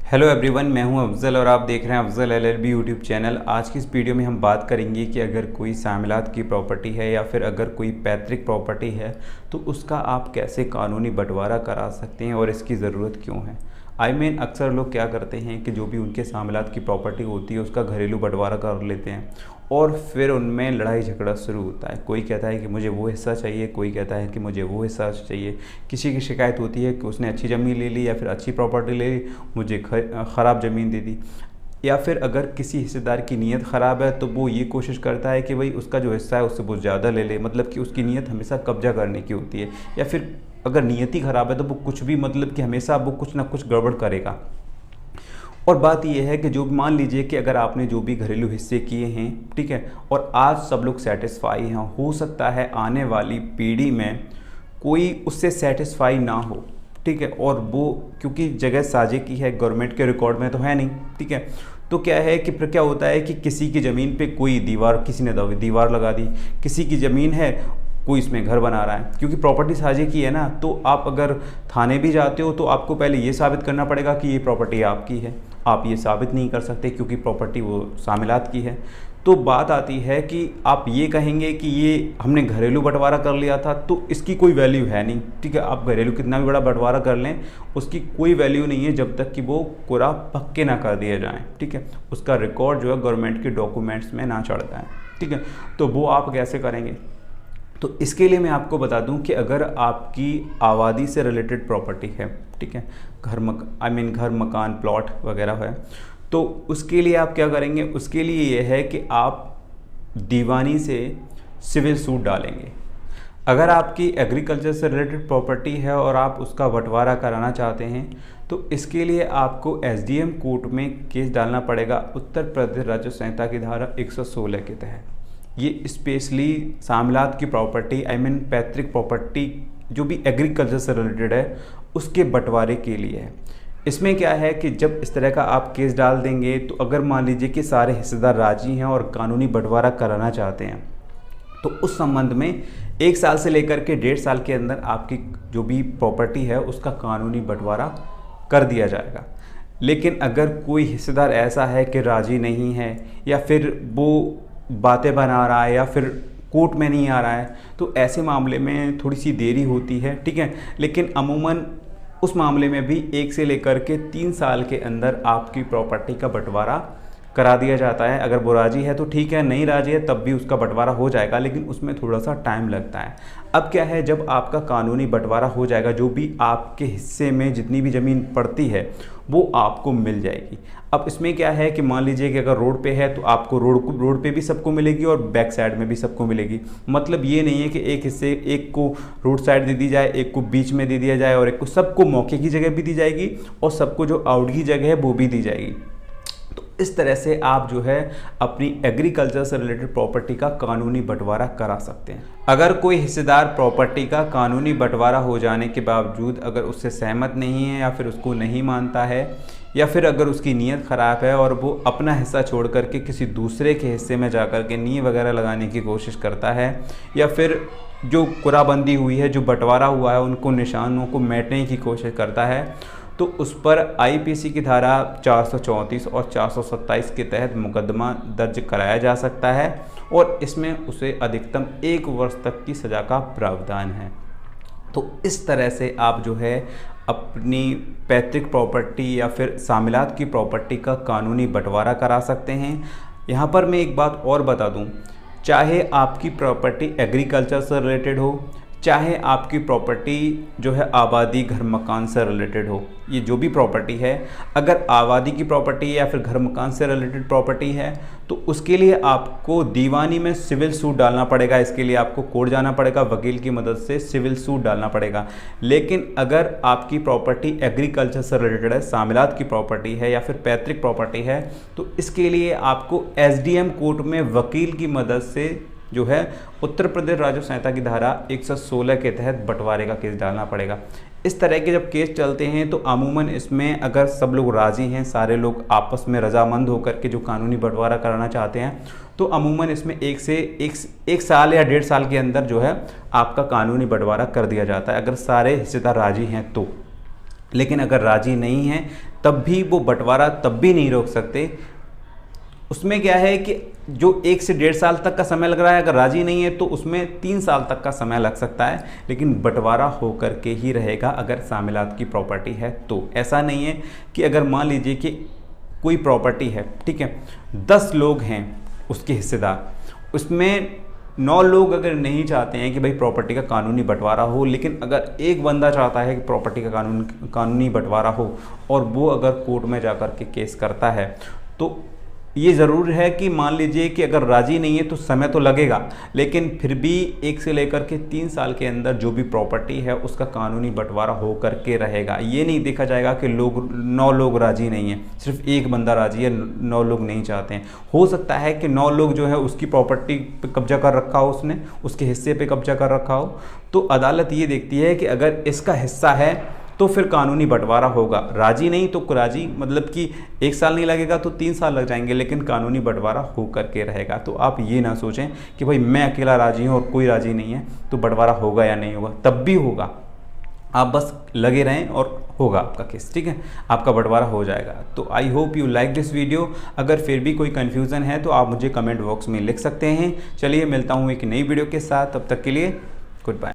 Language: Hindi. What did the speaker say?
हेलो एवरीवन, मैं हूं अफजल और आप देख रहे हैं अफजल एलएलबी यूट्यूब चैनल। आज की इस वीडियो में हम बात करेंगे कि अगर कोई सामिलात की प्रॉपर्टी है या फिर अगर कोई पैतृक प्रॉपर्टी है तो उसका आप कैसे कानूनी बंटवारा करा सकते हैं और इसकी ज़रूरत क्यों है। अक्सर लोग क्या करते हैं कि जो भी उनके सामिलात की प्रॉपर्टी होती है उसका घरेलू बंटवारा कर लेते हैं और फिर उनमें लड़ाई झगड़ा शुरू होता है। कोई कहता है कि मुझे वो हिस्सा चाहिए, कोई कहता है कि मुझे वो हिस्सा चाहिए। किसी की शिकायत होती है कि उसने अच्छी ज़मीन ले ली या फिर अच्छी प्रॉपर्टी ले ली, मुझे ख़राब ज़मीन दे दी। या फिर अगर किसी हिस्सेदार की नीयत ख़राब है तो वो ये कोशिश करता है कि भाई उसका जो हिस्सा है उससे बहुत ज़्यादा ले ले, मतलब कि उसकी नीयत हमेशा कब्जा करने की होती है। या फिर अगर नीयत ही ख़राब है तो वो कुछ भी, मतलब कि हमेशा वो कुछ ना कुछ गड़बड़ करेगा। और बात यह है कि जो मान लीजिए कि अगर आपने जो भी घरेलू हिस्से किए हैं, ठीक है, और आज सब लोग सेटिस्फाई हैं, हो सकता है आने वाली पीढ़ी में कोई उससे सेटिस्फाई ना हो, ठीक है, और वो क्योंकि जगह साझे की है, गवर्नमेंट के रिकॉर्ड में तो है नहीं, ठीक है। तो क्या है कि फिर क्या होता है कि किसी की ज़मीन पे कोई दीवार, किसी ने दीवार लगा दी, किसी की ज़मीन है कोई इसमें घर बना रहा है। क्योंकि प्रॉपर्टी साझे की है ना, तो आप अगर थाने भी जाते हो तो आपको पहले ये साबित करना पड़ेगा कि ये प्रॉपर्टी आपकी है। आप ये साबित नहीं कर सकते क्योंकि प्रॉपर्टी वो सामिलात की है। तो बात आती है कि आप ये कहेंगे कि ये हमने घरेलू बंटवारा कर लिया था तो इसकी कोई वैल्यू है नहीं, ठीक है। आप घरेलू कितना भी बड़ा बंटवारा कर लें उसकी कोई वैल्यू नहीं है जब तक कि वो पूरा पक्के ना कर दिए जाएँ, ठीक है। उसका रिकॉर्ड जो है गवर्नमेंट के डॉक्यूमेंट्स में ना चढ़ता है, ठीक है। तो वो आप कैसे करेंगे? तो इसके लिए मैं आपको बता दूं कि अगर आपकी आबादी से रिलेटेड प्रॉपर्टी है, ठीक है, घर मकान प्लॉट वगैरह है, तो उसके लिए आप क्या करेंगे? उसके लिए ये है कि आप दीवानी से सिविल सूट डालेंगे। अगर आपकी एग्रीकल्चर से रिलेटेड प्रॉपर्टी है और आप उसका बंटवारा कराना चाहते हैं तो इसके लिए आपको एसडीएम कोर्ट में केस डालना पड़ेगा उत्तर प्रदेश राज्य संहिता की धारा 116 के तहत। ये स्पेशली सामिलात की प्रॉपर्टी, पैतृक प्रॉपर्टी जो भी एग्रीकल्चर से रिलेटेड है उसके बंटवारे के लिए है। इसमें क्या है कि जब इस तरह का आप केस डाल देंगे तो अगर मान लीजिए कि सारे हिस्सेदार राजी हैं और कानूनी बंटवारा कराना चाहते हैं तो उस संबंध में 1 साल से लेकर के 1.5 साल के अंदर आपकी जो भी प्रॉपर्टी है उसका कानूनी बंटवारा कर दिया जाएगा। लेकिन अगर कोई हिस्सेदार ऐसा है कि राजी नहीं है या फिर वो बातें बना रहा है या फिर कोर्ट में नहीं आ रहा है तो ऐसे मामले में थोड़ी सी देरी होती है, ठीक है। लेकिन अमूमन उस मामले में भी 1 से लेकर के 3 साल के अंदर आपकी प्रॉपर्टी का बंटवारा करा दिया जाता है। अगर वो राजी है तो ठीक है, नहीं राजी है तब भी उसका बंटवारा हो जाएगा, लेकिन उसमें थोड़ा सा टाइम लगता है। अब क्या है, जब आपका कानूनी बंटवारा हो जाएगा, जो भी आपके हिस्से में जितनी भी ज़मीन पड़ती है वो आपको मिल जाएगी। अब इसमें क्या है कि मान लीजिए कि अगर रोड पे है तो आपको रोड पे भी सबको मिलेगी और बैक साइड में भी सबको मिलेगी। मतलब ये नहीं है कि एक हिस्से, एक को रोड साइड दे दी जाए, एक को बीच में दे दिया जाए और एक को, सबको मौके की जगह भी दी जाएगी और सबको जो आउट की जगह है वो भी दी जाएगी। तो इस तरह से आप जो है अपनी एग्रीकल्चर से रिलेटेड प्रॉपर्टी का कानूनी बंटवारा करा सकते हैं। अगर कोई हिस्सेदार प्रॉपर्टी का कानूनी बंटवारा हो जाने के बावजूद अगर उससे सहमत नहीं है या फिर उसको नहीं मानता है या फिर अगर उसकी नीयत ख़राब है और वो अपना हिस्सा छोड़ करके किसी दूसरे के हिस्से में जाकर के नींव वगैरह लगाने की कोशिश करता है या फिर जो कुराबंदी हुई है, जो बंटवारा हुआ है, उनको निशानों को मेटने की कोशिश करता है तो उस पर आईपीसी की धारा 434 और 427 के तहत मुकदमा दर्ज कराया जा सकता है और इसमें उसे अधिकतम 1 वर्ष तक की सज़ा का प्रावधान है। तो इस तरह से आप जो है अपनी पैतृक प्रॉपर्टी या फिर सामिलात की प्रॉपर्टी का कानूनी बंटवारा करा सकते हैं। यहाँ पर मैं एक बात और बता दूँ, चाहे आपकी प्रॉपर्टी एग्रीकल्चर से रिलेटेड हो, चाहे आपकी प्रॉपर्टी जो है आबादी घर मकान से रिलेटेड हो, ये जो भी प्रॉपर्टी है, अगर आबादी की प्रॉपर्टी या फिर घर मकान से रिलेटेड प्रॉपर्टी है तो उसके लिए आपको दीवानी में सिविल सूट डालना पड़ेगा। इसके लिए आपको कोर्ट जाना पड़ेगा, वकील की मदद से सिविल सूट डालना पड़ेगा। लेकिन अगर आपकी प्रॉपर्टी एग्रीकल्चर से रिलेटेड है, सामिलात की प्रॉपर्टी है या फिर पैतृक प्रॉपर्टी है तो इसके लिए आपको एसडीएम कोर्ट में वकील की मदद से जो है उत्तर प्रदेश राज्य संहिता की धारा 116 के तहत बंटवारे का केस डालना पड़ेगा। इस तरह के जब केस चलते हैं तो अमूमन इसमें अगर सब लोग राज़ी हैं, सारे लोग आपस में रजामंद होकर के जो कानूनी बंटवारा कराना चाहते हैं तो अमूमन इसमें एक साल या 1.5 साल के अंदर जो है आपका कानूनी बंटवारा कर दिया जाता है, अगर सारे हिस्सेदार राज़ी हैं तो। लेकिन अगर राज़ी नहीं हैं तब भी वो बंटवारा तब भी नहीं रोक सकते। उसमें क्या है कि जो 1 से 1.5 साल तक का समय लग रहा है, अगर राजी नहीं है तो उसमें 3 साल तक का समय लग सकता है, लेकिन बंटवारा होकर के ही रहेगा अगर शामिलात की प्रॉपर्टी है तो। ऐसा नहीं है कि अगर मान लीजिए कि कोई प्रॉपर्टी है, ठीक है, 10 लोग हैं उसके हिस्सेदार, उसमें 9 लोग अगर नहीं चाहते हैं कि भाई प्रॉपर्टी का कानूनी बंटवारा हो, लेकिन अगर एक बंदा चाहता है कि प्रॉपर्टी का कानूनी बंटवारा हो और वो अगर कोर्ट में जाकर के केस करता है, तो ये ज़रूर है कि मान लीजिए कि अगर राज़ी नहीं है तो समय तो लगेगा, लेकिन फिर भी 1 से लेकर के 3 साल के अंदर जो भी प्रॉपर्टी है उसका कानूनी बंटवारा हो करके रहेगा। ये नहीं देखा जाएगा कि 9 लोग राज़ी नहीं हैं, सिर्फ एक बंदा राज़ी है, 9 लोग नहीं चाहते हैं। हो सकता है कि 9 लोग जो है उसकी प्रॉपर्टी पे कब्जा कर रखा हो, उसने उसके हिस्से पे कब्जा कर रखा हो, तो अदालत ये देखती है कि अगर इसका हिस्सा है तो फिर कानूनी बंटवारा होगा। राजी नहीं तो राजी मतलब कि 1 साल नहीं लगेगा तो 3 साल लग जाएंगे, लेकिन कानूनी बंटवारा हो करके रहेगा। तो आप ये ना सोचें कि भाई मैं अकेला राजी हूँ और कोई राजी नहीं है तो बंटवारा होगा या नहीं होगा, तब भी होगा। आप बस लगे रहें और होगा आपका केस, ठीक है, आपका बंटवारा हो जाएगा। तो I hope you like this video. अगर फिर भी कोई कन्फ्यूज़न है तो आप मुझे कमेंट बॉक्स में लिख सकते हैं। चलिए मिलता हूँ एक नई वीडियो के साथ, तब तक के लिए गुड बाय।